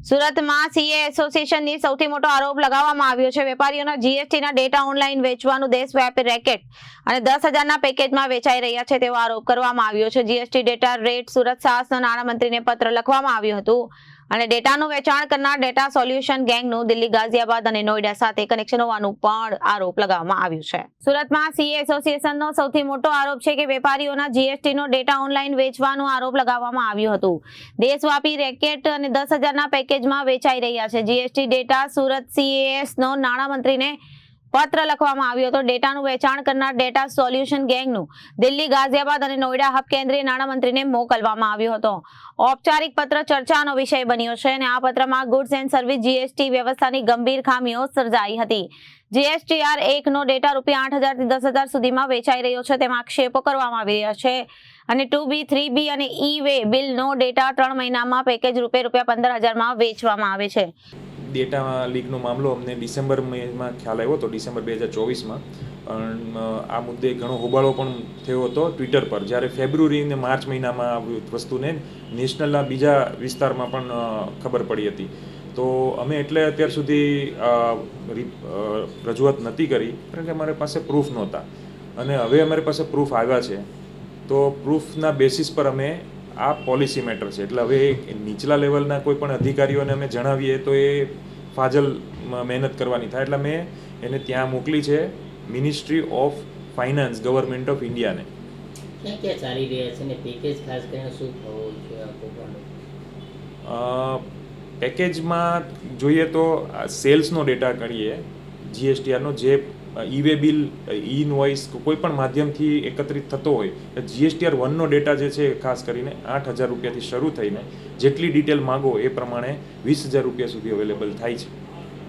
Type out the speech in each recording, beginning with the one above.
સુરતમાં સીએ એસોસિએશનની સૌથી મોટો આરોપ લગાવવામાં આવ્યો છે. વેપારીઓના જીએસટીના ડેટા ઓનલાઈન વેચવાનું દેશવ્યાપી રેકેટ અને 10,000ના પેકેજમાં વેચાઈ રહ્યા છે તેવો આરોપ કરવામાં આવ્યો છે. જીએસટી ડેટા રેટ સુરત સાહસના નાણામંત્રીને પત્ર લખવામાં આવ્યું હતું અને ડેટાનું વેચાણ કરનાર ડેટા સોલ્યુશન ગેંગનું દિલ્હી, ગાઝિયાબાદ અને નોઈડા સાથે કનેક્શન હોવાનું પણ આરોપ લગાવવામાં આવ્યું છે. સુરતમાં સીએ એસોસિએશનનો સૌથી મોટો આરોપ છે કે વેપારીઓના જીએસટીનો ડેટા ઓનલાઈન વેચવાનો આરોપ લગાવવામાં આવ્યો હતો. દેશવ્યાપી રેકેટ અને 10,000ના પેકેજમાં વેચાઈ રહ્યા છે. જીએસટી ડેટા સુરત સીએએસનો નાણામંત્રીને પત્ર લખવામાં આવ્યો હતો. ડેટાનું વેચાણ કરનાર ડેટા સોલ્યુશન ગેંગનું દિલ્હી, ગાઝિયાબાદ અને નોઈડા હબ કેન્દ્રીય નાણામંત્રીને મોકલવામાં આવ્યો હતો. ઔપચારિક પત્ર ચર્ચાનો વિષય બન્યો છે અને આ પત્રમાં ગુડ્સ એન્ડ સર્વિસ જીએસટી વ્યવસ્થાની ગંભીર ખામીઓ સર્જાઈ હતી. જીએસટીઆર 1નો ડેટા ₹8,000 થી 10,000 સુધીમાં વેચાઈ રહ્યો છે તેમાં આક્ષેપો કરવામાં આવી રહ્યા છે અને 2B, 3B અને ઈ-વે બિલનો ડેટા 3 મહિનામાં પેકેજ ₹15,000માં વેચવામાં આવે છે. ડેટા લીકનો મામલો અમને ડિસેમ્બર મહિનામાં ખ્યાલ આવ્યો હતો, ડિસેમ્બર 2024માં. પણ આ મુદ્દે ઘણો હોબાળો પણ થયો હતો ટ્વિટર પર, જ્યારે ફેબ્રુઆરી અને માર્ચ મહિનામાં આ વસ્તુને નેશનલના બીજા વિસ્તારમાં પણ ખબર પડી હતી. તો અમે એટલે અત્યાર સુધી રજૂઆત નથી કરી કારણ કે અમારી પાસે પ્રૂફ નહોતા, અને હવે અમારી પાસે પ્રૂફ આવ્યા છે. તો પ્રૂફના બેસિસ પર અમે આ પોલિસી મેટર છે, એટલે હવે નીચલા લેવલના કોઈ પણ અધિકારીઓને અમે જણાવીએ તો એ ફાજલ મહેનત કરવાની થાય, એટલે મેં એને ત્યાં મોકલી છે ministry of finance, government of ઇન્ડિયાને. ક્યાં ક્યાં ચાલી રહ્યા છે ને પેકેજ ખાસ કરીને શું થવું છે? પેકેજમાં જોઈએ તો સેલ્સનો ડેટા કરીએ, જીએસટીઆરનો જે ઈ-વે બિલ, ઇનવોઇસ કોઈ પણ માધ્યમથી એકત્રિત થતો હોય, જીએસટીઆર 1નો ડેટા જે છે ખાસ કરીને ₹8,000થી શરૂ થઈને જેટલી ડિટેલ માગો એ પ્રમાણે ₹20,000 સુધી અવેલેબલ થાય છે.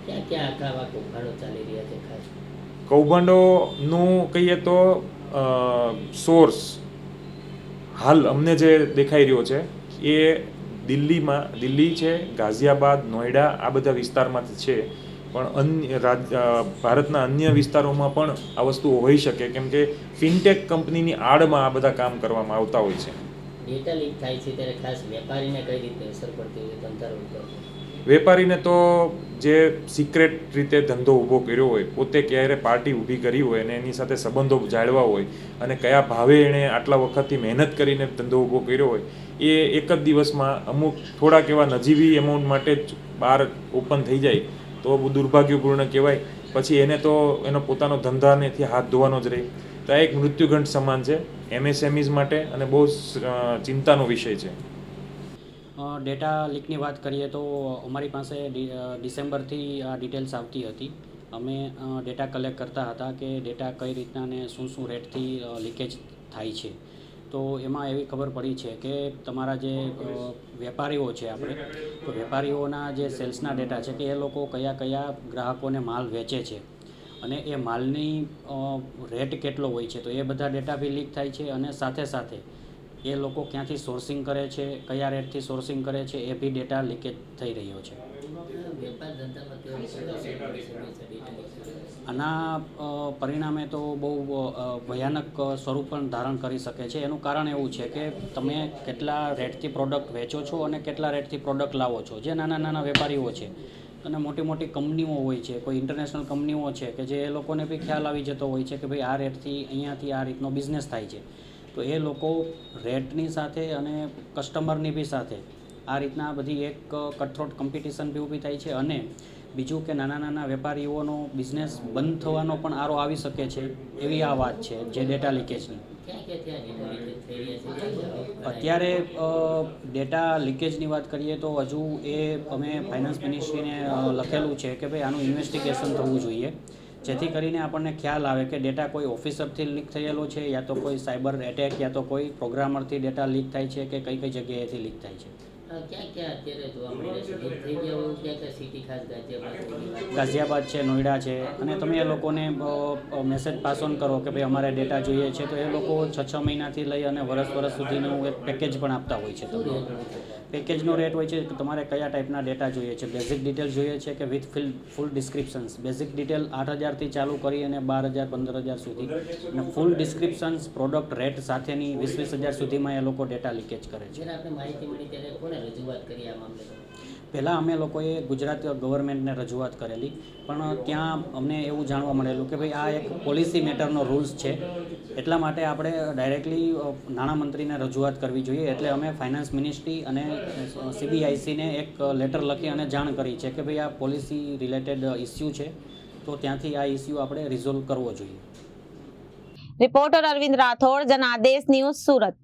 ક્યાં ક્યાં આખા કૌભાંડો ચાલી રહ્યા છે? ખાસ કૌભાંડોનું કહીએ તો સોર્સ હાલ અમને જે દેખાઈ રહ્યો છે એ દિલ્હી છે, ગાઝિયાબાદ, નોઈડા, આ બધા વિસ્તારમાંથી છે. પણ ભારતના અન્ય વિસ્તારોમાં પણ આ વસ્તુઓ હોઈ શકે, કેમ કે ફિનટેક કંપનીની આડમાં આ બધા કામ કરવામાં આવતા હોય છે. ડેટા લીક થાય છે ત્યારે ખાસ વેપારીને કઈ રીતે અસર પડતી હોય ધંધા ઉપર? વેપારીને તો જે સિક્રેટ રીતે ધંધો ઊભો કર્યો હોય, પોતે ક્યારે પાર્ટી ઊભી કરી હોય અને એની સાથે સંબંધો જાળવા હોય અને કયા ભાવે એણે આટલા વખતથી મહેનત કરીને ધંધો ઊભો કર્યો હોય, એ એક જ દિવસમાં અમુક થોડાક એવા નજીવી એમાઉન્ટ માટે જ બહાર ઓપન થઈ જાય તો બહુ દુર્ભાગ્યપૂર્ણ કહેવાય. પછી એને તો એનો પોતાનો ધંધાનેથી હાથ ધોવાનો જ રહે. તો આ એક મૃત્યુગંઠ સમાન છે એમએસએમઈઝ માટે અને બહુ ચિંતાનો વિષય છે. ડેટા લીકની વાત કરીએ તો અમારી પાસે ડિસેમ્બરથી આ ડિટેલ્સ આવતી હતી. અમે ડેટા કલેક્ટ કરતા હતા કે ડેટા કઈ રીતના અને શું શું રેટથી લીકેજ થાય છે. તો એમાં એવી ખબર પડી છે કે તમારા જે વેપારીઓ છે, આપણે તો વેપારીઓના જે સેલ્સના ડેટા છે કે એ લોકો કયા કયા ગ્રાહકોને માલ વેચે છે અને એ માલની રેટ કેટલો હોય છે, તો એ બધા ડેટા બી લીક થાય છે. અને સાથે સાથે એ લોકો ક્યાંથી સોર્સિંગ કરે છે, કયા રેટથી સોર્સિંગ કરે છે, એ બી ડેટા લીકેજ થઈ રહ્યો છે. આના પરિણામે તો બહુ ભયાનક સ્વરૂપ પણ ધારણ કરી શકે છે. એનું કારણ એવું છે કે તમે કેટલા રેટથી પ્રોડક્ટ વેચો છો અને કેટલા રેટથી પ્રોડક્ટ લાવો છો. જે નાના નાના વેપારીઓ છે અને મોટી મોટી કંપનીઓ હોય છે, કોઈ ઇન્ટરનેશનલ કંપનીઓ છે કે જે એ લોકોને બી ખ્યાલ આવી જતો હોય છે કે ભાઈ આ રેટથી અહીંયાથી આ રીતનો બિઝનેસ થાય છે. તો એ લોકો રેટની સાથે અને કસ્ટમરની બી સાથે આ રીતના બધી એક કટથ્રોટ કોમ્પિટિશન બી ઊભી થાય છે. અને બીજું કે નાના નાના વેપારીઓનો બિઝનેસ બંધ થવાનો પણ આરો આવી શકે છે, એવી આ વાત છે જે ડેટા લીકેજની. અત્યારે ડેટા લીકેજની વાત કરીએ તો હજુ એ અમે ફાઇનાન્સ મિનિસ્ટ્રીને લખેલું છે કે ભાઈ આનું ઇન્વેસ્ટિગેશન થવું જોઈએ, જેથી કરીને આપણને ખ્યાલ આવે કે ડેટા કોઈ ઓફિસરથી લીક થયેલો છે, યા તો કોઈ સાયબર એટેક, યા તો કોઈ પ્રોગ્રામરથી ડેટા લીક થાય છે કે કઈ કઈ જગ્યાએથી લીક થાય છે. ક્યાં ક્યાં અત્યારે જોવા મળી રહ્યા છે? થઈ ગયા હોય ક્યાં ક્યાં સિટી ખાસ ગાઝિયાબાદ છે, નોઈડા છે. અને તમે એ લોકોને મેસેજ પાસ ઓન કરો કે ભાઈ અમારે ડેટા જોઈએ છે, તો એ લોકો 6 મહિનાથી લઈ અને વર્ષ સુધીનું એક પેકેજ પણ આપતા હોય છે. તો પેકેજનો રેટ હોય છે કે તમારે કયા ટાઈપના ડેટા જોઈએ છે. બેઝિક ડિટેલ જોઈએ છે કે વિથ ફૂલ ડિસ્ક્રિપ્શન્સ. બેઝિક ડિટેલ 8,000થી ચાલુ કરી અને 12,000, 15,000 સુધી, અને ફૂલ ડિસ્ક્રિપ્શન્સ પ્રોડક્ટ રેટ સાથેની 20,000 સુધીમાં એ લોકો ડેટા લીકેજ કરે છે. આપણે માહિતી મળી ત્યારે કોને રજૂઆત કરી આ મામલે? પહેલાં અમે લોકોએ ગુજરાત ગવર્મેન્ટને રજૂઆત કરેલી, પણ ત્યાં અમને એવું જાણવા મળેલું કે ભાઈ આ એક પોલિસી મેટરનો રૂલ્સ છે, એટલા માટે આપણે ડાયરેક્ટલી નાણામંત્રીને રજૂઆત કરવી જોઈએ. એટલે અમે ફાઇનાન્સ મિનિસ્ટ્રી અને CBICને એક લેટર લખી અને જાણ કરી છે કે ભાઈ આ પોલિસી રિલેટેડ ઇસ્યુ છે, તો ત્યાંથી આ ઇસ્યુ આપણે રિઝોલ્વ કરવો જોઈએ. Reporter Arvind Rathod, Janadesh news, Surat.